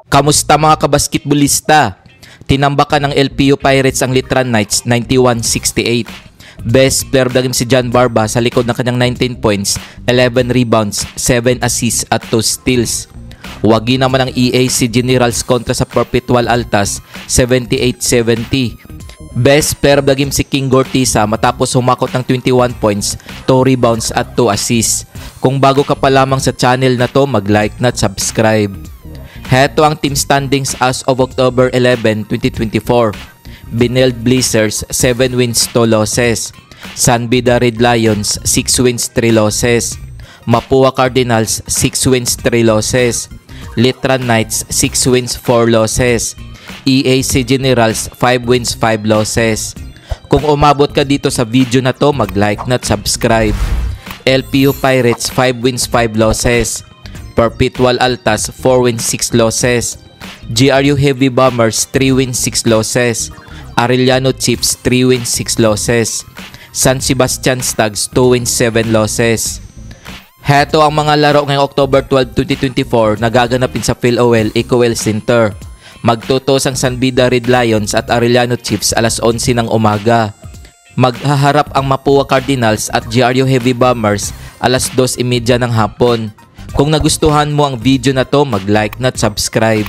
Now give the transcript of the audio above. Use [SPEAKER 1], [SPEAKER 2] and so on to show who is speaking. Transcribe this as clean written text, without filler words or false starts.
[SPEAKER 1] Kamusta mga kabasketballista? Tinambakan ng LPU Pirates ang Litran Knights 91-68. Best player of the game si John Barba sa likod ng kanyang 19 points, 11 rebounds, 7 assists at 2 steals. Wagi naman ang EAC Generals kontra sa Perpetual Altas 78-70. Best player of the game si King Gortiza matapos humakot ng 21 points, 2 rebounds at 2 assists. Kung bago ka pa lamang sa channel na to, mag-like na at subscribe. Heto ang team standings as of October 11, 2024. Benilde Blazers 7 wins 2 losses. San Beda Red Lions 6 wins 3 losses. Mapua Cardinals 6 wins 3 losses. Litran Knights 6 wins 4 losses. EAC Generals 5 wins 5 losses. Kung umabot ka dito sa video na to, mag-like na at subscribe. LPU Pirates 5 wins 5 losses. Perpetual Altas 4 wins 6 losses. GRU Heavy Bombers 3 wins 6 losses. Arellano Chiefs 3 wins 6 losses. San Sebastian Stags 2 wins 7 losses. Heto ang mga laro ngayong October 12, 2024 na gaganapin sa PhilOL Ecoel Center. Magtutos ang San Beda Red Lions at Arellano Chiefs alas 11 ng umaga. Maghaharap ang Mapua Cardinals at GRU Heavy Bombers alas 2:30 ng hapon. Kung nagustuhan mo ang video na to, mag-like na at subscribe.